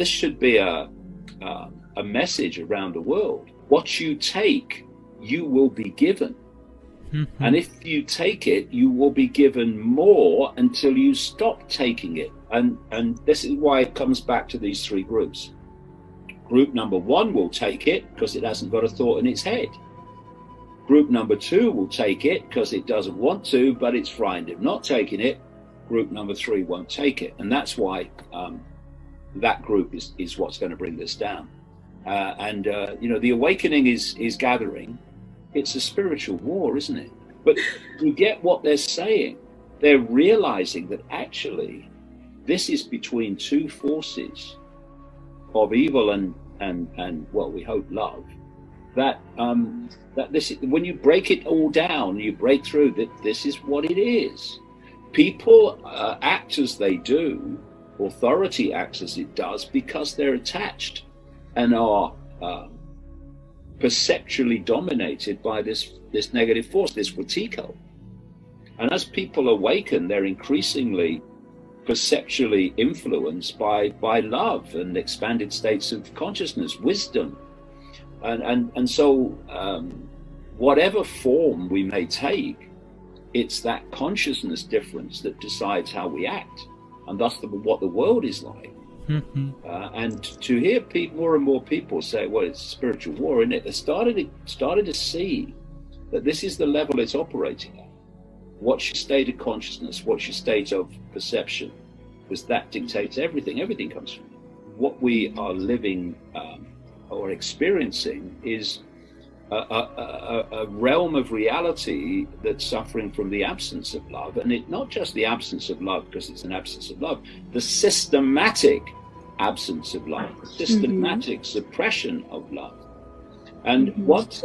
this should be a message around the world. What you take, you will be given. And if you take it, you will be given more until you stop taking it. And this is why it comes back to these three groups. Group number one will take it because it hasn't got a thought in its head. Group number two will take it because it doesn't want to, but it's frightened of not taking it. Group number three won't take it. And that's why that group is what's going to bring this down. You know, the awakening is gathering. It's a spiritual war, isn't it? But you get what they're saying. They're realizing that actually this is between two forces of evil and well, we hope love. That this, when you break it all down, you break through that this is what it is. People act as they do, authority acts as it does, because they're attached and are perceptually dominated by this negative force, this vertigo. And as people awaken, they're increasingly perceptually influenced by love and expanded states of consciousness, wisdom. And so whatever form we may take, it's that consciousness difference that decides how we act, and thus what the world is like. And to hear more and more people say, well, it's a spiritual war, isn't it? They started to see that this is the level it's operating at. What's your state of consciousness? What's your state of perception? Because that dictates everything. Everything comes from it. What we are living or experiencing is a realm of reality that's suffering from the absence of love. And it not just the absence of love because it's an absence of love, the systematic absence of love, the systematic suppression of love. And what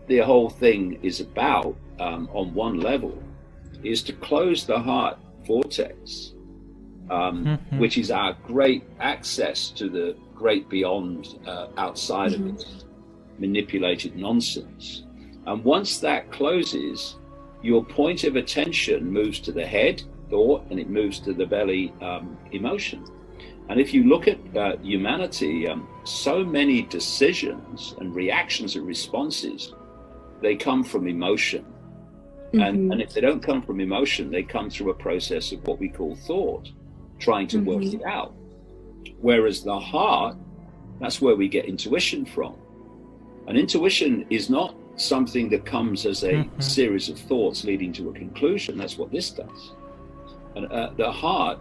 the whole thing is about on one level is to close the heart vortex, which is our great access to the great beyond, outside of it manipulated nonsense. And once that closes, your point of attention moves to the head, thought, and it moves to the belly, emotion. And if you look at humanity, so many decisions and reactions and responses, they come from emotion. And if they don't come from emotion, they come through a process of what we call thought, trying to work it out. Whereas the heart, that's where we get intuition from. And intuition is not something that comes as a series of thoughts leading to a conclusion. That's what this does. And the heart,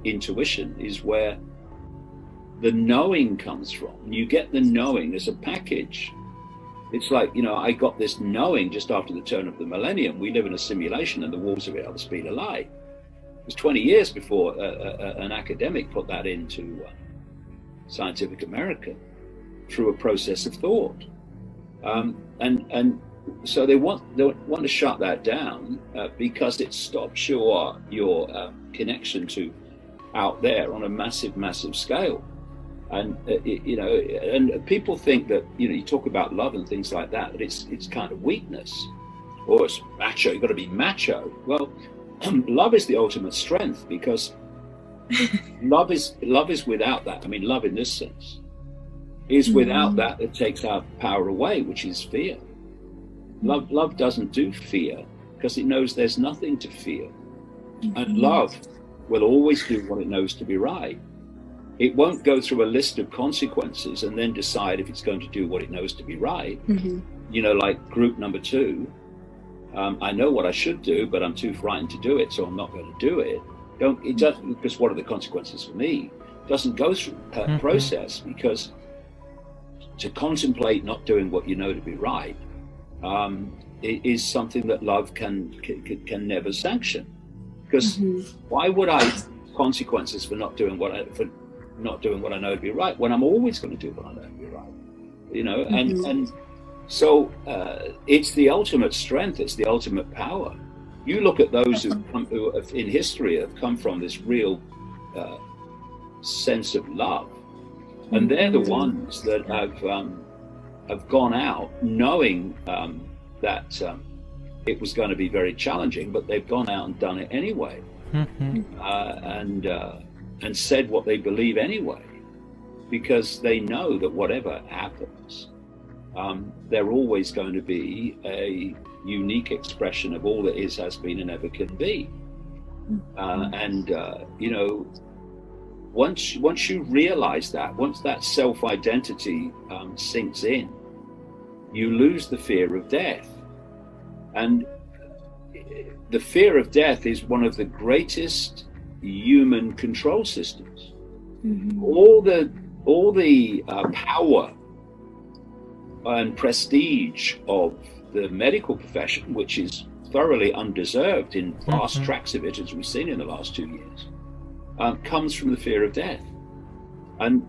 intuition, is where the knowing comes from. You get the knowing as a package. It's like, you know, I got this knowing just after the turn of the millennium. We live in a simulation and the walls of it are the speed of light. It was 20 years before an academic put that into Scientific American through a process of thought. And so they want to shut that down because it stops your connection to out there on a massive scale. And you know, and people think that, you know, you talk about love and things like that, that it's kind of weakness, or it's macho. You've got to be macho. Well, love is the ultimate strength, because love is without that. I mean, love in this sense is without that. It takes our power away, which is fear. Love doesn't do fear because it knows there's nothing to fear, and love will always do what it knows to be right. It won't go through a list of consequences and then decide if it's going to do what it knows to be right. You know, like group number two, I know what I should do, but I'm too frightened to do it, so I'm not going to do it. It doesn't, because what are the consequences for me? It doesn't go through that process, because to contemplate not doing what you know to be right it is something that love can never sanction. Because why would I consequences for not doing what I know to be right when I'm always going to do what I know to be right? You know, and so it's the ultimate strength. It's the ultimate power. You look at those who have, in history, have come from this real sense of love, and they're the ones that have gone out knowing that it was going to be very challenging, but they've gone out and done it anyway. and said what they believe anyway, because they know that whatever happens, they're always going to be a unique expression of all that is, has been, and ever can be. You know, once you realize that, once that self-identity sinks in, you lose the fear of death. And the fear of death is one of the greatest human control systems. All the power and prestige of the medical profession, which is thoroughly undeserved in vast tracts of it, as we've seen in the last 2 years, comes from the fear of death. And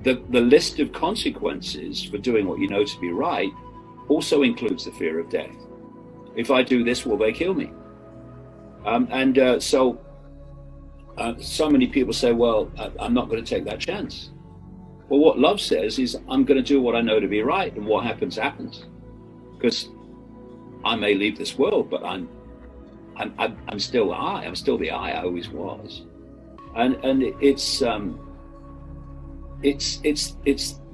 the list of consequences for doing what you know to be right also includes the fear of death. If I do this, will they kill me? So many people say, well, I'm not going to take that chance. Well, what love says is, I'm going to do what I know to be right, and what happens, happens. Because I may leave this world, but I'm still I. I'm still the I always was. And it's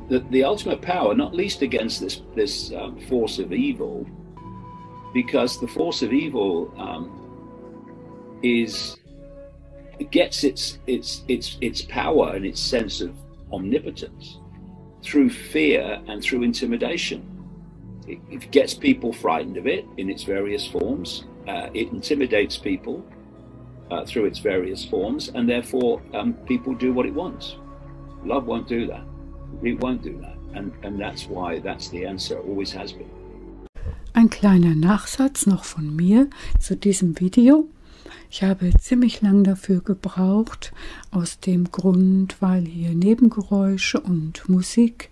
the ultimate power, not least against this force of evil, because the force of evil gets its power and its sense of omnipotence through fear and through intimidation. It gets people frightened of it in its various forms. It intimidates people through its various forms, and therefore people do what it wants. Love won't do that. It won't do that. And that's why that's the answer. It always has been. Ein kleiner Nachsatz noch von mir zu diesem Video. Ich habe ziemlich lang dafür gebraucht, aus dem Grund, weil hier Nebengeräusche und Musik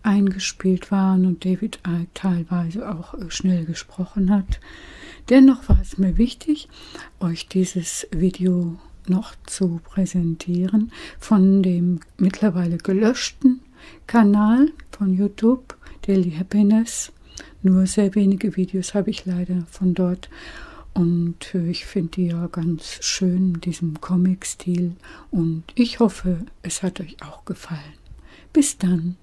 eingespielt waren und David Icke teilweise auch schnell gesprochen hat. Dennoch war es mir wichtig, euch dieses Video noch zu präsentieren von dem mittlerweile gelöschten Kanal von YouTube, Daily Happiness. Nur sehr wenige Videos habe ich leider von dort. Und ich finde die ja ganz schön in diesem Comic-Stil. Und ich hoffe, es hat euch auch gefallen. Bis dann.